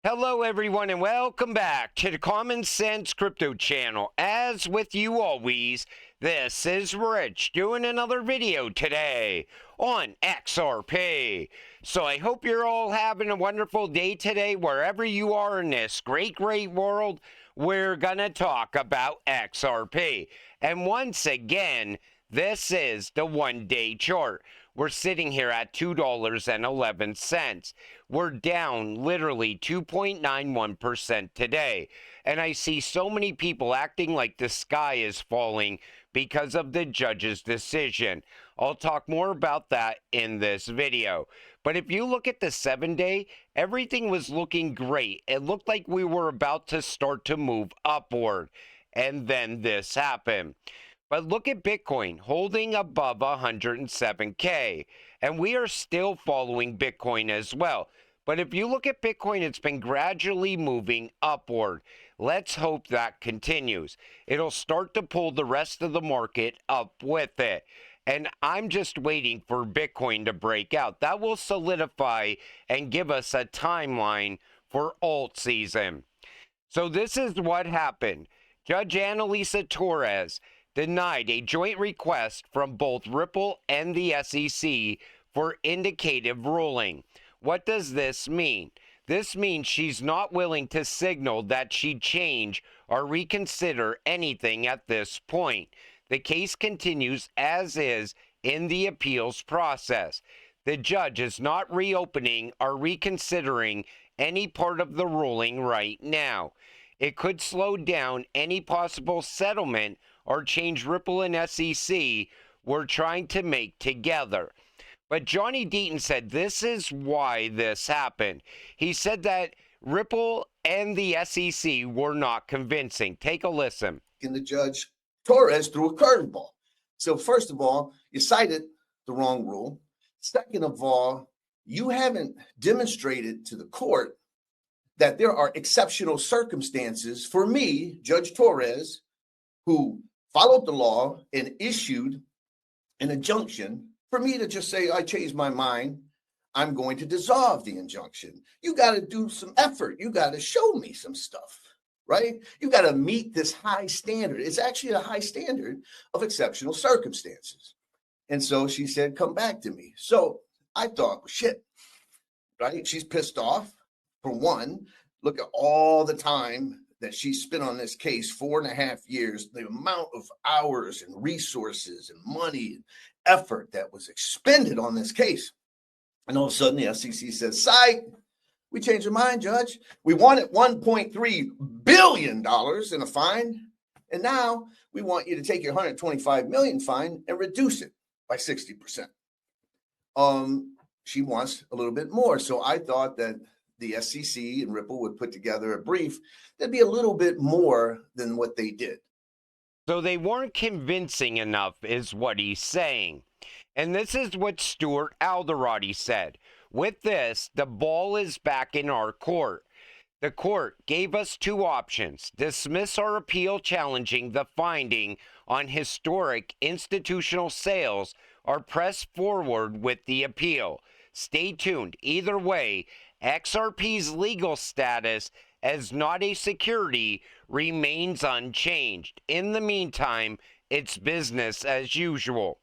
Hello, everyone, and welcome back to the Common Sense Crypto channel. As with you always, this is Rich doing another video today on XRP. So I hope you're all having a wonderful day today, wherever you are in this great world. We're gonna talk about XRP. And once again, this is the one-day chart. We're sitting here at $2.11. We're down literally 2.91% today. And I see so many people acting like the sky is falling because of the judge's decision. I'll talk more about that in this video. But if you look at the 7-day, everything was looking great. It looked like we were about to start to move upward. And then this happened. But look at Bitcoin holding above 107K. And we are still following Bitcoin as well. But if you look at Bitcoin, it's been gradually moving upward. Let's hope that continues. It'll start to pull the rest of the market up with it. And I'm just waiting for Bitcoin to break out. That will solidify and give us a timeline for alt season. So this is what happened. Judge Annalisa Torres denied a joint request from both Ripple and the SEC for indicative ruling. What does this mean? This means she's not willing to signal that she'd change or reconsider anything at this point. The case continues as is in the appeals process. The judge is not reopening or reconsidering any part of the ruling right now. It could slow down any possible settlement or change Ripple and SEC we're trying to make together. But Johnny Deaton said this is why this happened. He said that Ripple and the SEC were not convincing. Take a listen. And the judge Torres threw a curveball. So first of all, you cited the wrong rule. Second of all, you haven't demonstrated to the court that there are exceptional circumstances for me, Judge Torres, who followed the law and issued an injunction, for me to just say, I changed my mind, I'm going to dissolve the injunction. You got to do some effort. You got to show me some stuff, right? You got to meet this high standard. It's actually a high standard of exceptional circumstances. And so she said, come back to me. So I thought, well, shit, right? She's pissed off. For one, look at all the time that she spent on this case, 4.5 years, the amount of hours and resources and money and effort that was expended on this case. And all of a sudden the SEC says, psych, we changed our mind, Judge. We wanted $1.3 billion in a fine. And now we want you to take your $125 million fine and reduce it by 60%. She wants a little bit more. So I thought that the SEC and Ripple would put together a brief that'd be a little bit more than what they did. So they weren't convincing enough, is what he's saying. And this is what Stuart Alderati said. With this, the ball is back in our court. The court gave us two options: dismiss our appeal challenging the finding on historic institutional sales, or press forward with the appeal. Stay tuned. Either way, XRP's legal status as not a security remains unchanged. In the meantime, it's business as usual.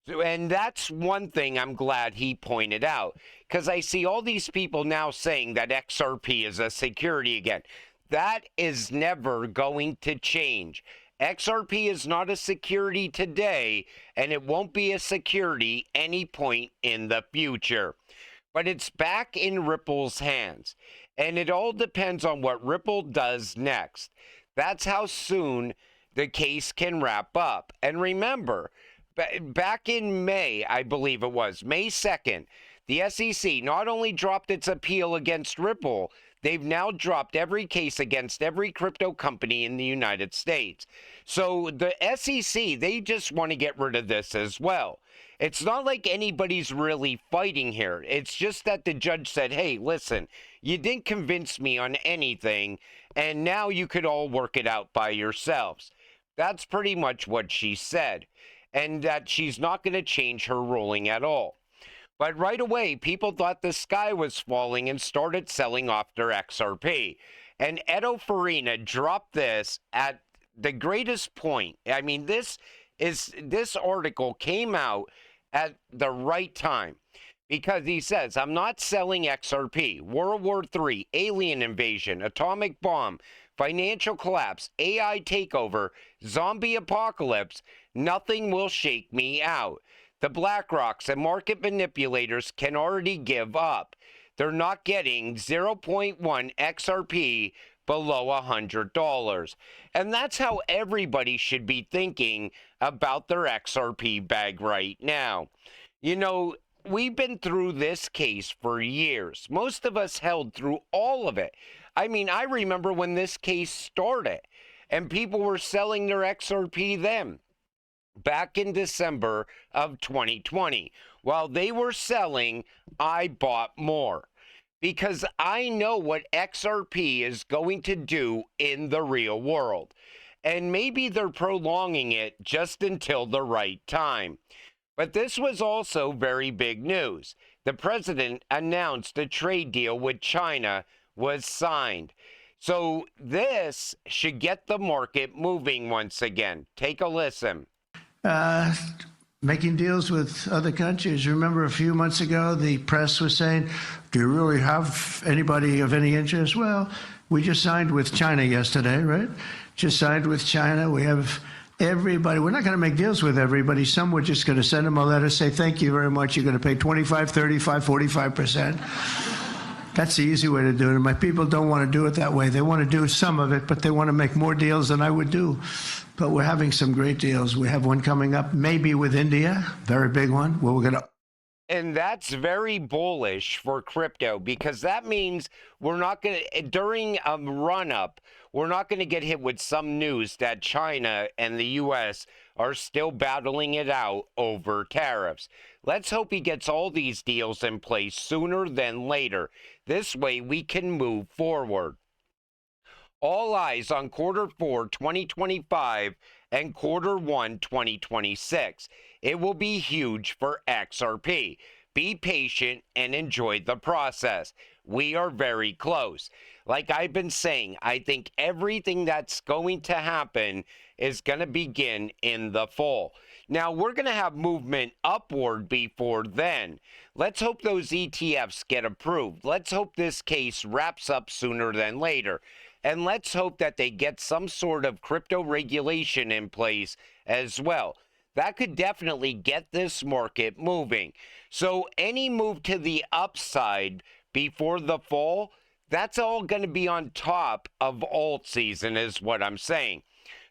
And that's one thing I'm glad he pointed out, because I see all these people now saying that XRP is a security again. That is never going to change. XRP is not a security today, and it won't be a security any point in the future. But it's back in Ripple's hands, and it all depends on what Ripple does next. That's how soon the case can wrap up. And remember, back in May, I believe it was, May 2nd, the SEC not only dropped its appeal against Ripple, they've now dropped every case against every crypto company in the United States. So the SEC, they just want to get rid of this as well. It's not like anybody's really fighting here. It's just that the judge said, hey, listen, you didn't convince me on anything, and now you could all work it out by yourselves. That's pretty much what she said, and that she's not going to change her ruling at all. But right away, people thought the sky was falling and started selling off their XRP. And Edo Farina dropped this at the greatest point. I mean, this article came out at the right time because he says, I'm not selling XRP. World War III, alien invasion, atomic bomb, financial collapse, AI takeover, zombie apocalypse, nothing will shake me out. The BlackRocks and market manipulators can already give up. They're not getting 0.1 XRP below $100. And that's how everybody should be thinking about their XRP bag right now. You know, we've been through this case for years. Most of us held through all of it. I mean, I remember when this case started and people were selling their XRP then, back in December of 2020. While they were selling, I bought more because I know what XRP is going to do in the real world. And maybe they're prolonging it just until the right time. But this was also very big news. The president announced a trade deal with China was signed. So this should get the market moving once again. Take a listen. Making deals with other countries. Remember a few months ago, the press was saying, do you really have anybody of any interest? Well, we just signed with China yesterday, right? Just signed with China. We have everybody. We're not going to make deals with everybody. Some we're just going to send them a letter, say, thank you very much. You're going to pay 25, 35, 45%. That's the easy way to do it. And my people don't want to do it that way. They want to do some of it, but they want to make more deals than I would do. But we're having some great deals. We have one coming up, maybe with India, very big one, where we're going to. And that's very bullish for crypto because that means we're not going to, during a run up, we're not going to get hit with some news that China and the U.S. are still battling it out over tariffs. Let's hope he gets all these deals in place sooner than later. This way we can move forward. All eyes on Q4 2025 and Q1 2026. It will be huge for XRP. Be patient and enjoy the process. We are very close. Like I've been saying, I think everything that's going to happen is going to begin in the fall. Now, we're going to have movement upward before then. Let's hope those ETFs get approved. Let's hope this case wraps up sooner than later. And let's hope that they get some sort of crypto regulation in place as well. That could definitely get this market moving. So any move to the upside before the fall, that's all going to be on top of alt season is what I'm saying.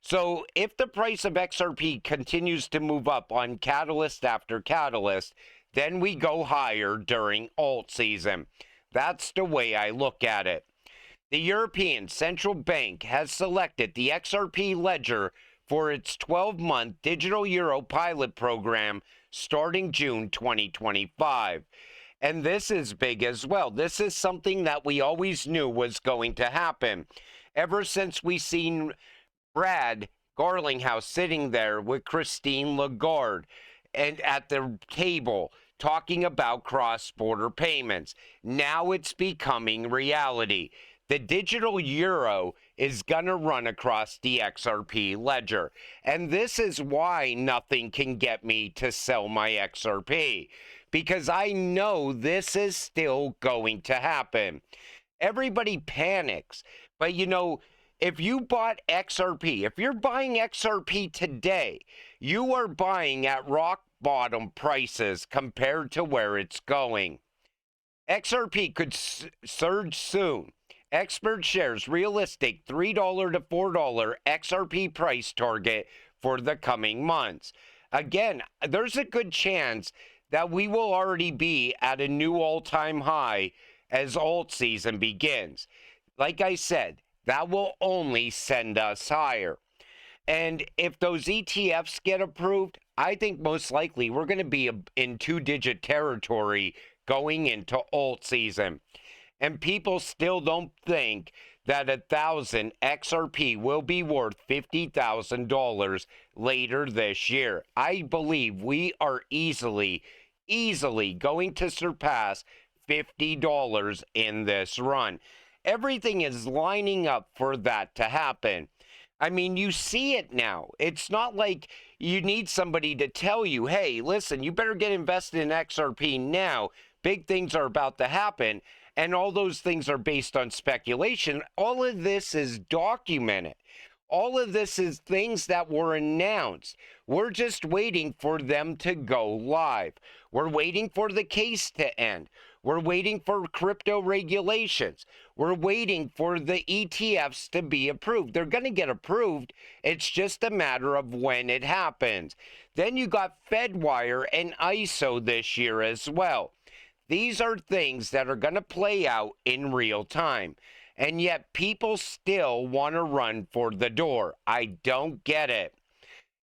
So if the price of XRP continues to move up on catalyst after catalyst, then we go higher during alt season. That's the way I look at it. The European Central Bank has selected the XRP ledger for its 12-month digital euro pilot program starting June 2025. And this is big as well. This is something that we always knew was going to happen. Ever since we seen Brad Garlinghouse sitting there with Christine Lagarde and at the table talking about cross-border payments. Now it's becoming reality. The digital euro is going to run across the XRP ledger. And this is why nothing can get me to sell my XRP. Because I know this is still going to happen. Everybody panics. But you know, if you bought XRP, if you're buying XRP today, you are buying at rock bottom prices compared to where it's going. XRP could surge soon. Expert shares realistic $3 to $4 XRP price target for the coming months. Again, there's a good chance that we will already be at a new all-time high as alt season begins. Like I said, that will only send us higher. And if those ETFs get approved, I think most likely we're going to be in two-digit territory going into alt season. And people still don't think that 1,000 XRP will be worth $50,000 later this year. I believe we are easily easily going to surpass $50 in this run. Everything is lining up for that to happen. I mean, you see it now. It's not like you need somebody to tell you, hey, listen, you better get invested in XRP now. Big things are about to happen. And all those things are based on speculation. All of this is documented. All of this is things that were announced. We're just waiting for them to go live. We're waiting for the case to end. We're waiting for crypto regulations. We're waiting for the ETFs to be approved. They're going to get approved. It's just a matter of when it happens. Then you got Fedwire and ISO this year as well. These are things that are going to play out in real time. And yet people still want to run for the door. I don't get it.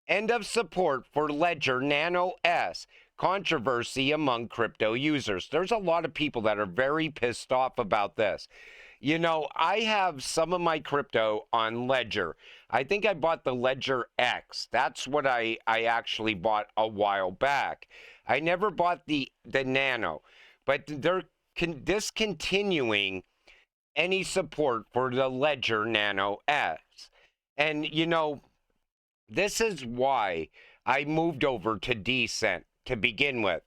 End of support for Ledger Nano S. Controversy among crypto users. There's a lot of people that are very pissed off about this. You know, I have some of my crypto on Ledger. I think I bought the Ledger X. That's what I actually bought a while back. I never bought the Nano. But they're discontinuing any support for the Ledger Nano S. And, you know, this is why I moved over to Decent to begin with.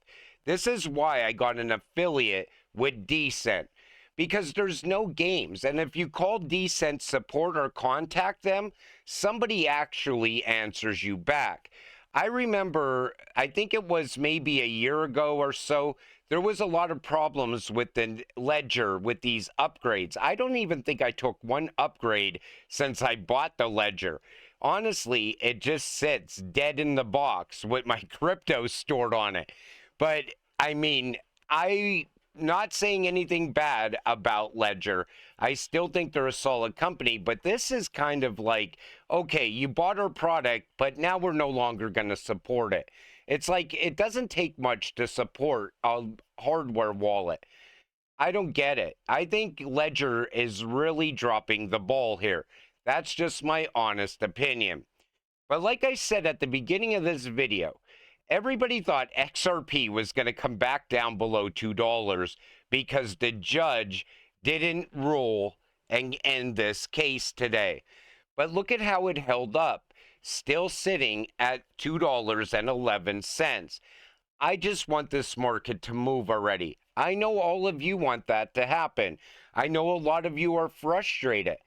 This is why I got an affiliate with Decent. Because there's no games. And if you call Decent support or contact them, somebody actually answers you back. I remember, I think it was maybe a year ago or so, there was a lot of problems with the Ledger with these upgrades. I don't even think I took one upgrade since I bought the Ledger. Honestly, it just sits dead in the box with my crypto stored on it. But, I mean, I'm not saying anything bad about Ledger. I still think they're a solid company, but this is kind of like, okay, you bought our product, but now we're no longer going to support it. It's like, it doesn't take much to support a hardware wallet. I don't get it. I think Ledger is really dropping the ball here. That's just my honest opinion. But like I said at the beginning of this video, everybody thought XRP was going to come back down below $2 because the judge didn't rule and end this case today. But look at how it held up. Still sitting at $2.11. I just want this market to move already. I know all of you want that to happen. I know a lot of you are frustrated.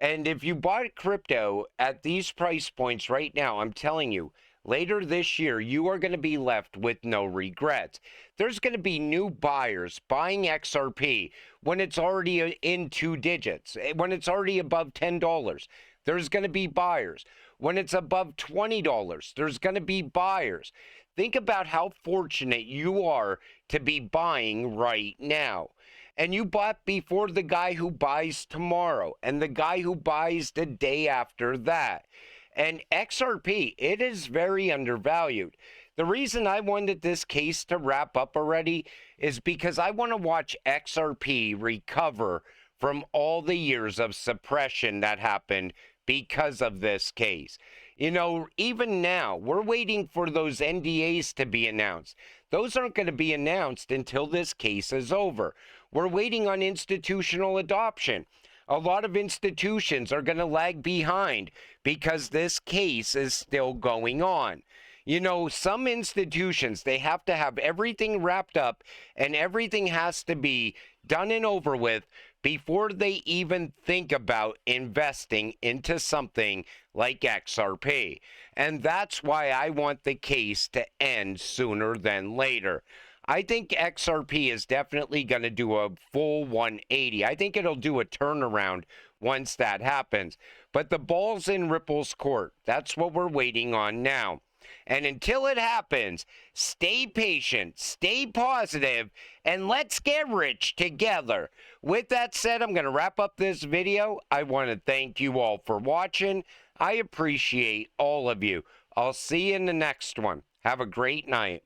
And if you bought crypto at these price points right now, I'm telling you, later this year, you are going to be left with no regrets. There's going to be new buyers buying XRP when it's already in 2 digits, when it's already above $10. There's going to be buyers. When it's above $20, there's going to be buyers. Think about how fortunate you are to be buying right now. And you bought before the guy who buys tomorrow and the guy who buys the day after that. And XRP, it is very undervalued. The reason I wanted this case to wrap up already is because I want to watch XRP recover from all the years of suppression that happened because of this case. You know, even now, we're waiting for those NDAs to be announced. Those aren't going to be announced until this case is over. We're waiting on institutional adoption. A lot of institutions are going to lag behind because this case is still going on. You know, some institutions, they have to have everything wrapped up and everything has to be done and over with before they even think about investing into something like XRP. And that's why I want the case to end sooner than later. I think XRP is definitely going to do a full 180. I think it'll do a turnaround once that happens. But the ball's in Ripple's court. That's what we're waiting on now. And until it happens, stay patient, stay positive, and let's get rich together. With that said, I'm going to wrap up this video. I want to thank you all for watching. I appreciate all of you. I'll see you in the next one. Have a great night.